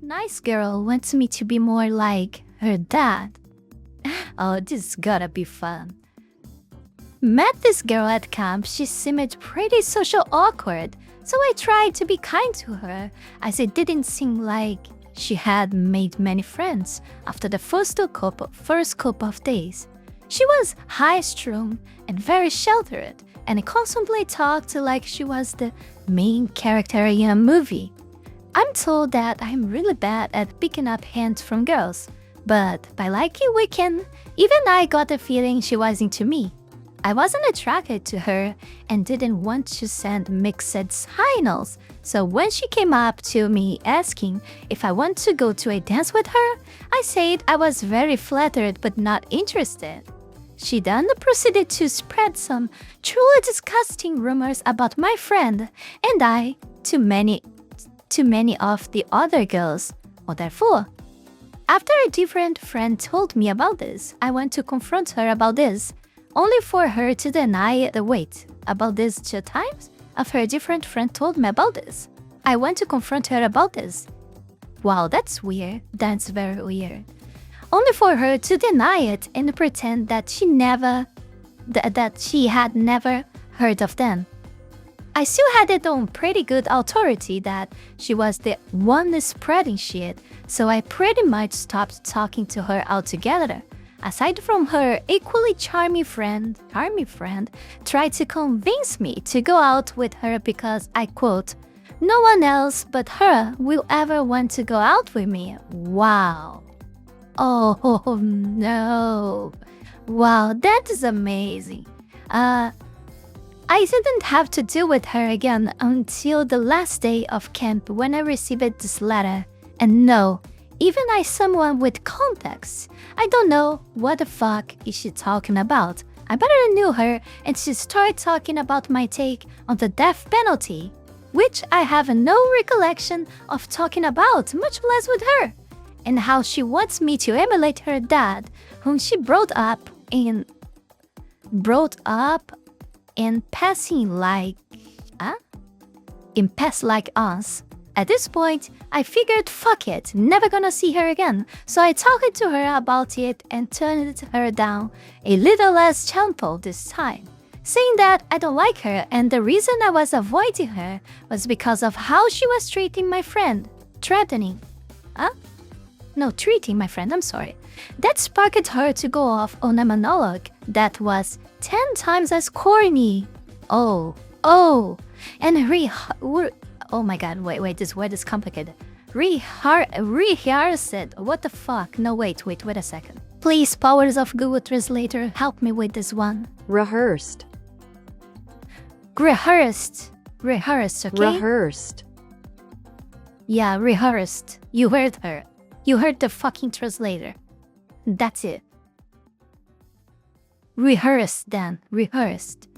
Nice girl wants me to be more like her dad. Oh, this gotta be fun. Met this girl at camp. She seemed pretty social awkward, so I tried to be kind to her, as it didn't seem like she had made many friends after the first couple of days. She was high-strung and very sheltered, and constantly talked like she was the main character in a movie. I'm told that I'm really bad at picking up hints from girls, but by liking Weekend, even I got the feeling she was into me. I wasn't attracted to her and didn't want to send mixed signals, so when she came up to me asking if I want to go to a dance with her, I said I was very flattered but not interested. She then proceeded to spread some truly disgusting rumors about my friend and I to many of the other girls. Oh, therefore, after a different friend told me about this, I went to confront her about this, only for her to deny the wait. About this 2 times? After a different friend told me about this, I went to confront her about this. Wow, that's weird. That's very weird. Only for her to deny it and pretend that she had never heard of them. I still had it on pretty good authority that she was the one spreading shit, so I pretty much stopped talking to her altogether. Aside from her equally charming friend tried to convince me to go out with her because I quote, "No one else but her will ever want to go out with me." Wow. Oh no. Wow, that is amazing. I didn't have to deal with her again until the last day of camp when I received this letter. And no, even as someone with context, I don't know what the fuck is she talking about. I better knew her and she started talking about my take on the death penalty, which I have no recollection of talking about, much less with her, and how she wants me to emulate her dad, whom she brought up in passing like us. At this point, I figured fuck it, never gonna see her again, so I talked to her about it and turned her down a little less gentle this time, saying that I don't like her and the reason I was avoiding her was because of how she was treating my friend. Treating my friend, I'm sorry. That sparked her to go off on a monologue that was 10 times as corny. Oh my god, wait, this word is complicated. Rehearse it. What the fuck? No, wait a second. Please, powers of Google Translator, help me with this one. Rehearsed, okay? Rehearsed. Yeah, rehearsed. You heard her. You heard the fucking translator. That's it. Rehearsed then. Rehearsed.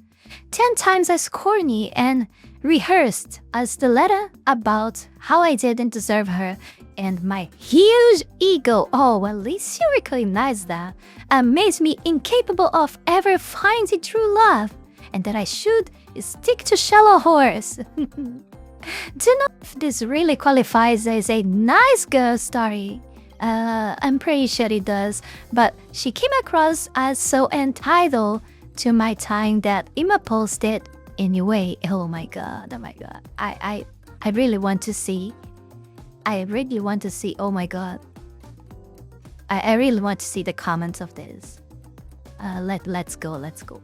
10 times as corny and rehearsed as the letter about how I didn't deserve her and my huge ego. Oh, at least you recognize that. Made me incapable of ever finding true love and that I should stick to shallow horse. Don't know if this really qualifies as a nice girl story. I'm pretty sure it does, but she came across as so entitled to my time that Emma posted anyway. Oh my god. I really want to see. Oh my god. I really want to see the comments of this. Let's go.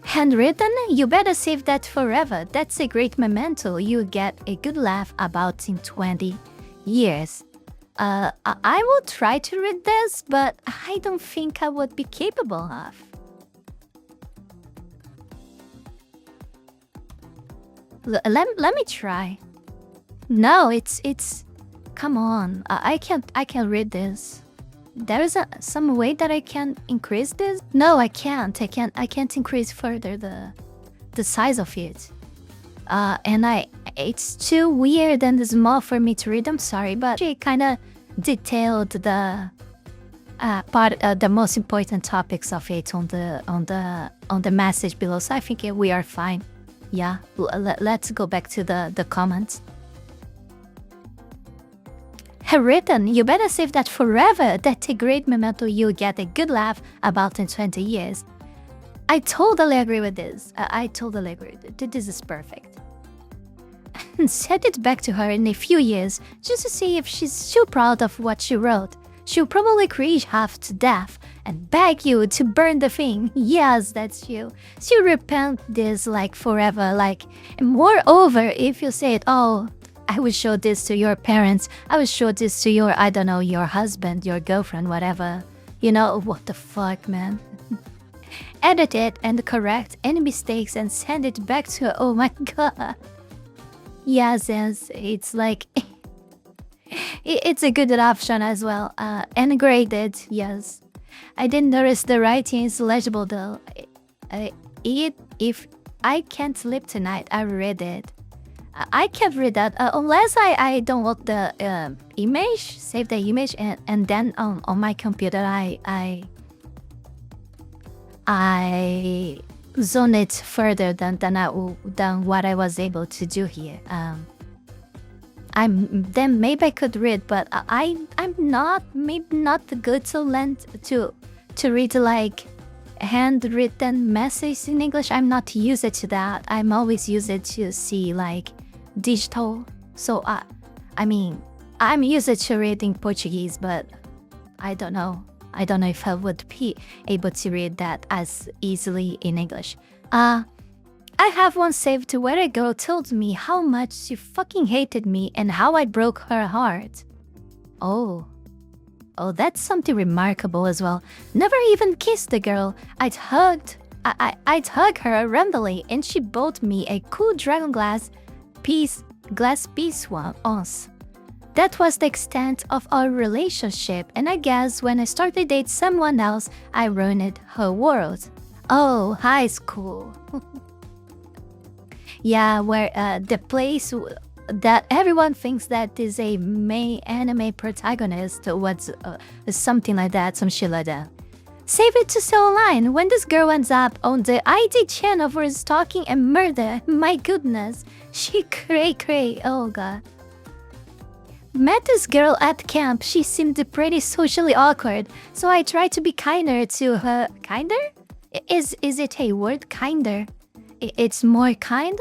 Handwritten, you better save that forever. That's a great memento you'll get a good laugh about in 20 years. I will try to read this, but I don't think I would be capable of. Let me try. No, it's come on. I can't read this. There is some way that I can increase this? No, I can't. I can't increase further the size of it. And it's too weird and small for me to read. I'm sorry, but she kind of detailed the the most important topics of it on the message below. So I think we are fine. Yeah, let's go back to the comments. Have written, you better save that forever. That's a great memento you'll get a good laugh about in 20 years. I totally agree with this. I totally agree. This is perfect. Send it back to her in a few years just to see if she's still proud of what she wrote. She'll probably cringe half to death and beg you to burn the thing. Yes, that's you. She'll repent this like forever. Like, moreover, if you say it, oh, I will show this to your parents. I will show this to your, I don't know, your husband, your girlfriend, whatever. You know, what the fuck, man? Edit it and correct any mistakes and send it back to her. Oh my god. Yes, it's like... it's a good option as well. And graded, yes. I didn't notice the writing is legible though. If I can't sleep tonight, I read it. I can't read that unless I download the image, save the image, and then on my computer I zone it further than what I was able to do here. Then maybe I could read, but I'm maybe not good to read like handwritten messages in English. I'm not used to that. I'm always used to see like digital. So I mean, I'm used to reading Portuguese, but I don't know. I don't know if I would be able to read that as easily in English. I have one saved to where a girl told me how much she fucking hated me and how I broke her heart. Oh, that's something remarkable as well. Never even kissed the girl. I'd hug her randomly and she bought me a cool dragon glass piece once. That was the extent of our relationship, and I guess when I started to date someone else, I ruined her world. Oh, high school. Yeah, where the place that everyone thinks that is a main anime protagonist was something like that, some shit like that. Save it to sell online. When this girl ends up on the ID channel for stalking and murder, my goodness, she cray. Oh god. Met this girl at camp. She seemed pretty socially awkward, so I tried to be kinder to her. Kinder? Is it a word? Kinder? It's more kind?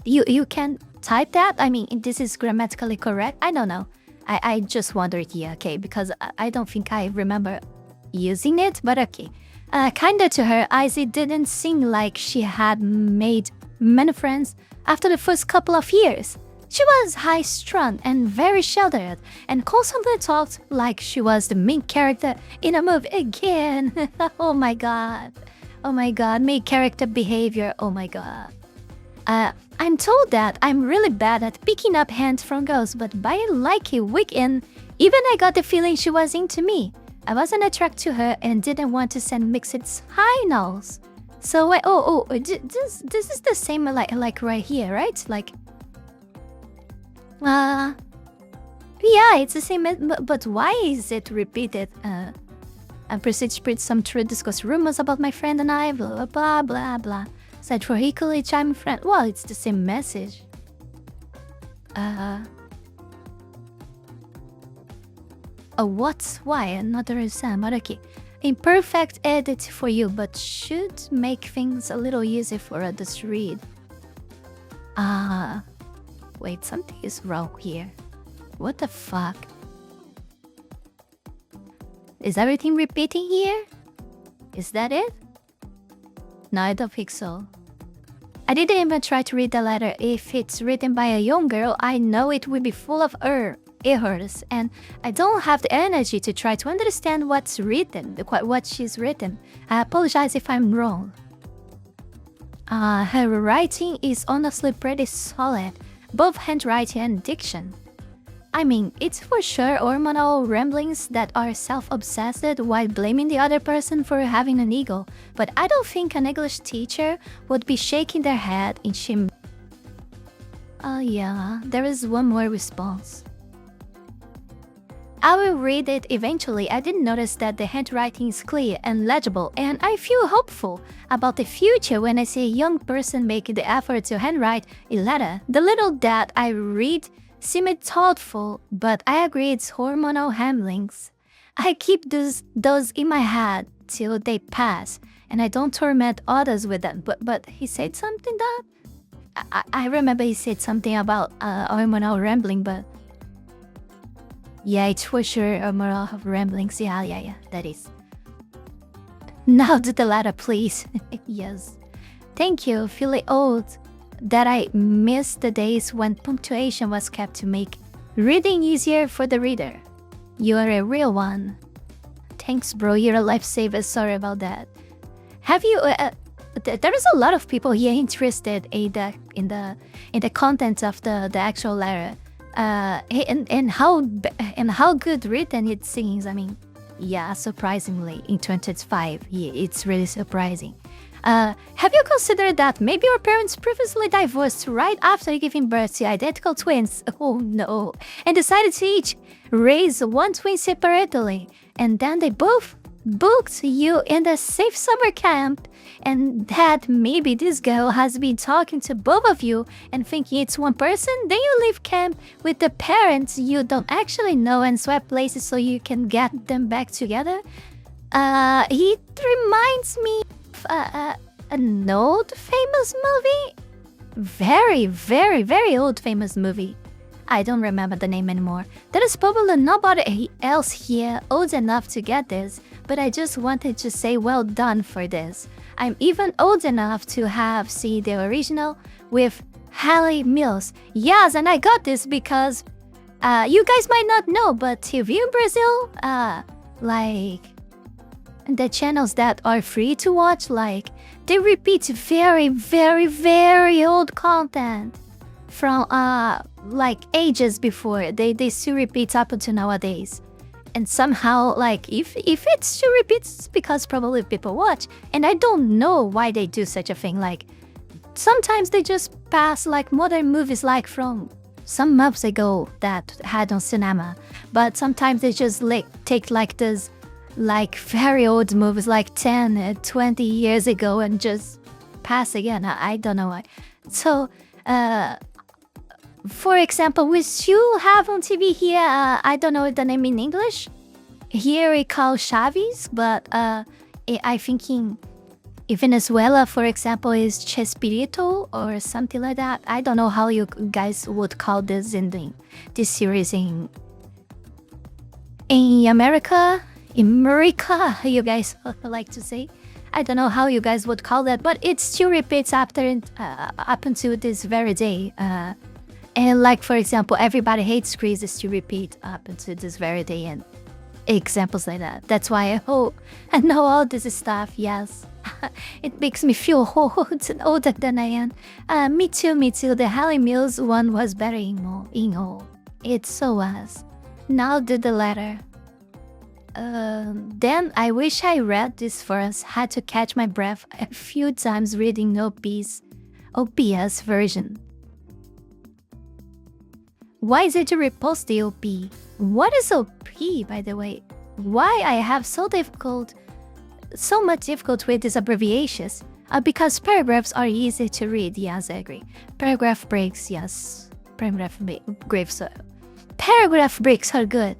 You can type that? I mean, this is grammatically correct? I don't know. I just wondered here, okay, because I don't think I remember using it, but okay. Kinder to her, as it didn't seem like she had made many friends after the first couple of years. She was high-strung and very sheltered, and constantly talked like she was the main character in a movie again. Oh my god, main character behavior, oh my god. I'm told that I'm really bad at picking up hints from girls, but by like a week in, even I got the feeling she was into me. I wasn't attracted to her and didn't want to send mixed signals. So this is the same like right here, right? Like, yeah, it's the same, but why is it repeated? I proceed to spread some true discuss rumors about my friend and I, blah blah blah blah. Said for equally charming friend. Well, it's the same message. What's why? Another Sam. Okay. Imperfect edit for you, but should make things a little easier for others to read. Wait, something is wrong here. What the fuck? Is everything repeating here? Is that it? No, I don't think so. I didn't even try to read the letter. If it's written by a young girl, I know it will be full of errors, and I don't have the energy to try to understand what's written, what she's written. I apologize if I'm wrong. Her writing is honestly pretty solid, both handwriting and diction. I mean, it's for sure hormonal ramblings that are self-obsessed while blaming the other person for having an ego, but I don't think an English teacher would be shaking their head in shame. Yeah, there is one more response. I will read it eventually. I didn't notice that the handwriting is clear and legible, and I feel hopeful about the future when I see a young person making the effort to handwrite a letter. The little that I read seemed thoughtful, but I agree it's hormonal hamlings. I keep those in my head till they pass, and I don't torment others with them. But he said something that I remember he said something about hormonal rambling, but yeah, it's for sure hormonal ramblings. Yeah, that is. Now do the letter, please. Yes. Thank you, feeling old that I missed the days when punctuation was kept to make reading easier for the reader. You are a real one. Thanks, bro. You're a lifesaver. Sorry about that. Have you? There is a lot of people here interested in the content of the actual letter, and how good written it seems. I mean, yeah, surprisingly, in 2025, yeah, it's really surprising. Have you considered that maybe your parents previously divorced right after giving birth to identical twins? Oh no. And decided to each raise one twin separately. And then they both booked you in the safe summer camp. And that maybe this girl has been talking to both of you and thinking it's one person. Then you leave camp with the parents you don't actually know and swap places so you can get them back together. It reminds me an old famous movie. Very, very, very old famous movie. I don't remember the name anymore. There is probably nobody else here old enough to get this, but I just wanted to say well done for this. I'm even old enough to have seen the original with Halle Mills. Yes, and I got this because you guys might not know, but TV in Brazil, like the channels that are free to watch, like they repeat very, very, very old content from like ages before. They still repeat up until nowadays. And somehow, like, if it still repeats, it's because probably people watch. And I don't know why they do such a thing. Like, sometimes they just pass like modern movies like from some months ago that had on cinema. But sometimes they just like take like this like very old movies like 10, 20 years ago and just pass again. I don't know why. So, for example, we still have on TV here, I don't know the name in English. Here we call Chaves, but I think in Venezuela, for example, is Chespirito or something like that. I don't know how you guys would call this in this series in America. America, you guys like to say. I don't know how you guys would call that, but it still repeats up until this very day. And like, for example, Everybody Hates Chris is still repeat up until this very day, and examples like that. That's why I know all this stuff, yes. It makes me feel old and older than I am. Me too. The Halle Mills one was better in all. It so was. Now do the letter. Then I wish I read this first. Had to catch my breath a few times reading OP's version. Why is it to repost the OP? What is OP, by the way? Why I have so much difficult with these abbreviations? Because paragraphs are easy to read. Yes, I agree. Paragraph breaks, yes. Paragraph breaks are good.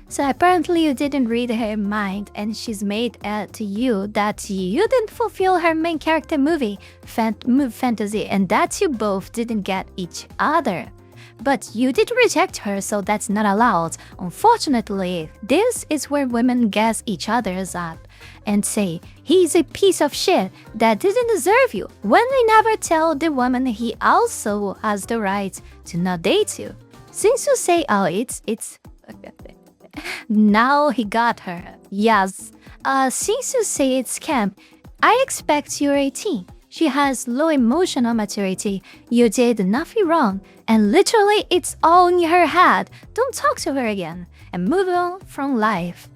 So apparently you didn't read her mind, and she's made to you that you didn't fulfill her main character movie fantasy, and that you both didn't get each other. But you did reject her, so that's not allowed. Unfortunately, this is where women gas each other's up and say, he's a piece of shit that didn't deserve you, when they never tell the woman he also has the right to not date you. Since you say, oh, it's now he got her. Yes. Since you say it's camp, I expect you're 18. She has low emotional maturity. You did nothing wrong. And literally, it's all in her head. Don't talk to her again. And move on from life.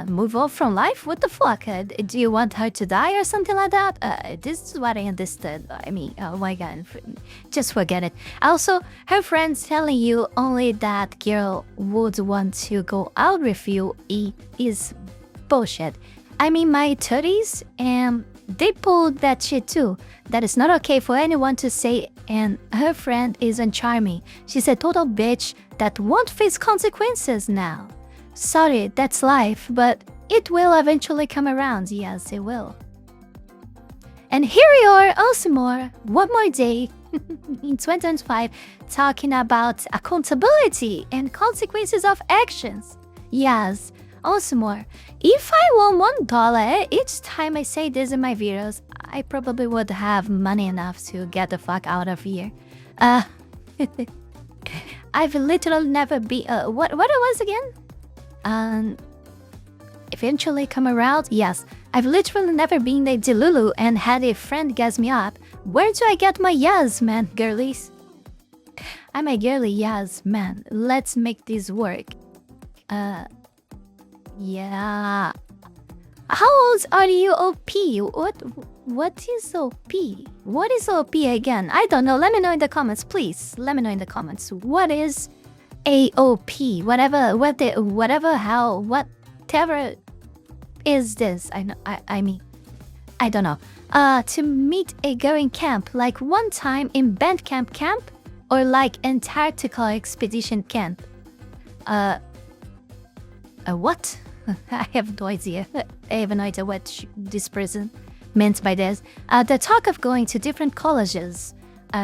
Move on from life? What the fuck? Do you want her to die or something like that? This is what I understood. I mean, oh my god. Just forget it. Also, her friends telling you only that girl would want to go out with you is bullshit. I'm in my 30s and they pulled that shit too. That is not okay for anyone to say and her friend isn't charming. She's a total bitch that won't face consequences now. Sorry, that's life, but it will eventually come around. Yes, it will. And here we are, also more, one more day in 2025, talking about accountability and consequences of actions. Yes, also more. If I won $1 each time I say this in my videos, I probably would have money enough to get the fuck out of here. I've literally never been. What it was again? Eventually come around. Yes, I've literally never been a Delulu and had a friend gas me up. Where do I get my yes, man, girlies? I'm a girly yes, man. Let's make this work. Yeah. How old are you, OP? What is OP? What is OP again? I don't know. Let me know in the comments, please. Let me know in the comments. What is AOP? Whatever is this? I mean, I don't know. To meet a girl in camp, like one time in band camp, or like Antarctica expedition camp. What? I have no idea. I have no idea what this person meant by this. The talk of going to different colleges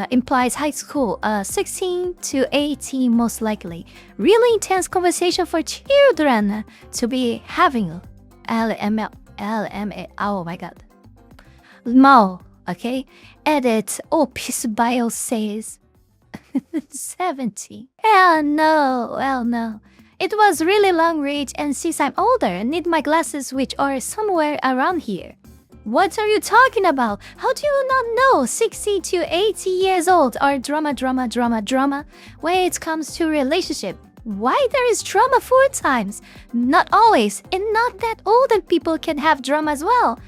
implies high school, 16 to 18 most likely. Really intense conversation for children to be having. LMA, oh my god. Mo, okay? Edit, Opus Bio says 70. Hell no. It was really long read, and since I'm older, need my glasses which are somewhere around here. What are you talking about? How do you not know 60 to 80 years old are drama when it comes to relationship? Why there is drama 4 times? Not always, and not that older people can have drama as well.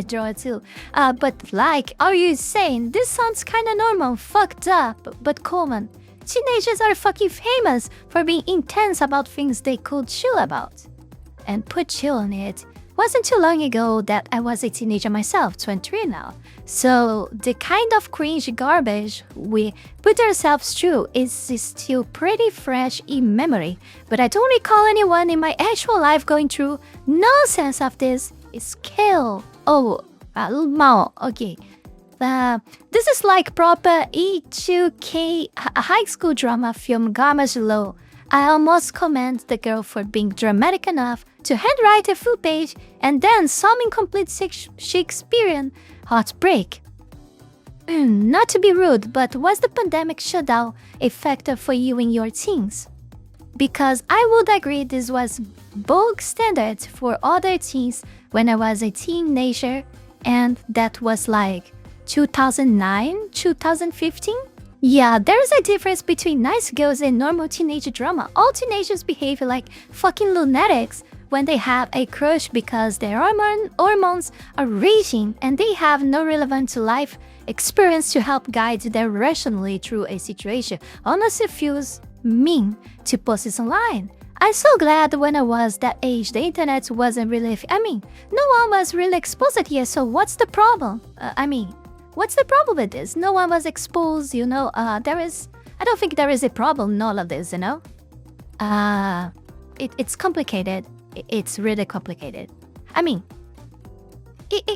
Drama too. But like, are you saying this sounds kinda normal, fucked up, but common? Teenagers are fucking famous for being intense about things they could chill about. And put chill on it. Wasn't too long ago that I was a teenager myself, 23 now. So the kind of cringe garbage we put ourselves through is still pretty fresh in memory. But I don't recall anyone in my actual life going through nonsense of this scale. Oh, okay. This is like proper E2K high school drama film garbage low. I almost commend the girl for being dramatic enough to handwrite a full page and then some incomplete Shakespearean heartbreak. Not to be rude, but was the pandemic shutdown a factor for you in your teens? Because I would agree this was bog standard for other teens when I was a teenager, and that was like 2009, 2015? Yeah, there's a difference between nice girls and normal teenage drama. All teenagers behave like fucking lunatics when they have a crush because their hormones are raging and they have no relevant life experience to help guide them rationally through a situation. Honestly feels mean to post this online. I'm so glad when I was that age the internet wasn't really... no one was really exposed here, so what's the problem? What's the problem with this? No one was exposed, you know. I don't think there is a problem in all of this, you know. It's complicated. It's really complicated. It's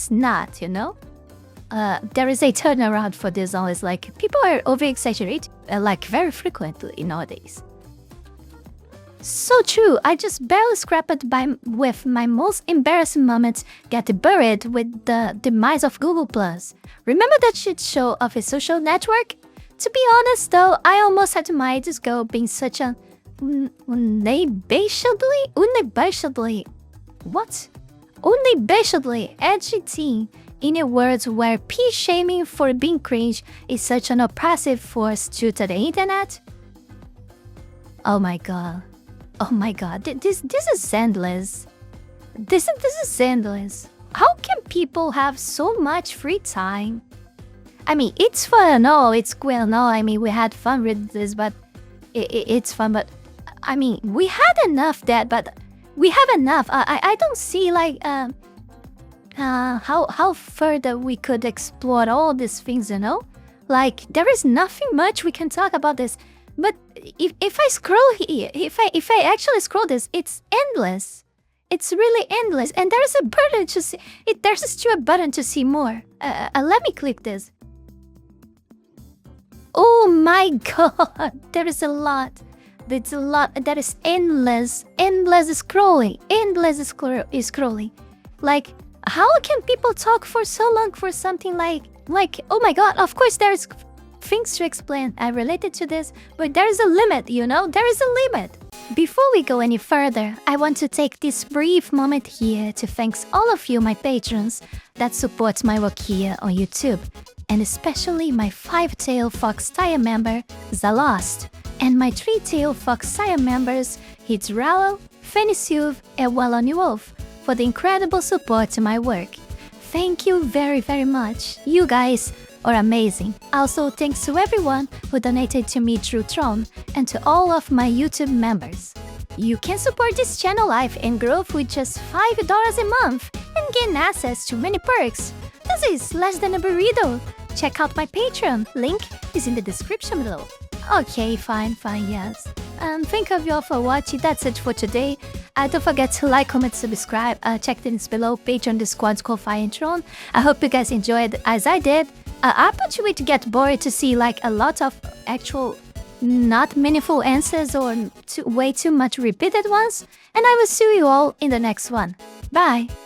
not, you know. There is a turnaround for this. Always like people are over exaggerate, like very frequently nowadays. So true, I just barely scrapped with my most embarrassing moments get buried with the demise of Google+. Remember that shit show of a social network? To be honest though, I almost admired this girl being such a unabashedly edgy teen in a world where p-shaming for being cringe is such an oppressive force due to the internet. Oh my god, this is endless. This is endless. How can people have so much free time? It's fun, it's cool, we had fun with this, but it's fun, but we had enough that, but we have enough. I don't see like how further we could explore all these things, you know? Like, there is nothing much we can talk about this. But if I scroll here, if I actually scroll this, it's endless. It's really endless. And there's a button to see. There's still a button to see more. Let me click this. Oh my god, there is a lot. There's a lot. That is endless. Endless scrolling. Endless scrolling. Like, how can people talk for so long for something like, oh my god, of course there's things to explain related to this, but there is a limit, you know? There is a limit. Before we go any further, I want to take this brief moment here to thank all of you, my patrons, that support my work here on YouTube, and especially my 5-tail fox tier member, Zalost, and my 3-tail fox tier members, Heath Rowell, Fenny Sylvy, and Radmuiel, for the incredible support to my work. Thank you very, very much. You guys are amazing. Also, thanks to everyone who donated to me through Tron and to all of my YouTube members. You can support this channel life and growth with just $5 a month and gain access to many perks. This is less than a burrito. Check out my Patreon. Link is in the description below. Okay, fine, yes. Thank you all for watching. That's it for today. Don't forget to like, comment, subscribe. Check the links below. Patreon, Discord, Skillfull and Tron. I hope you guys enjoyed as I did. I bet you would get bored to see like a lot of actual not meaningful answers or way too much repeated ones. And I will see you all in the next one. Bye!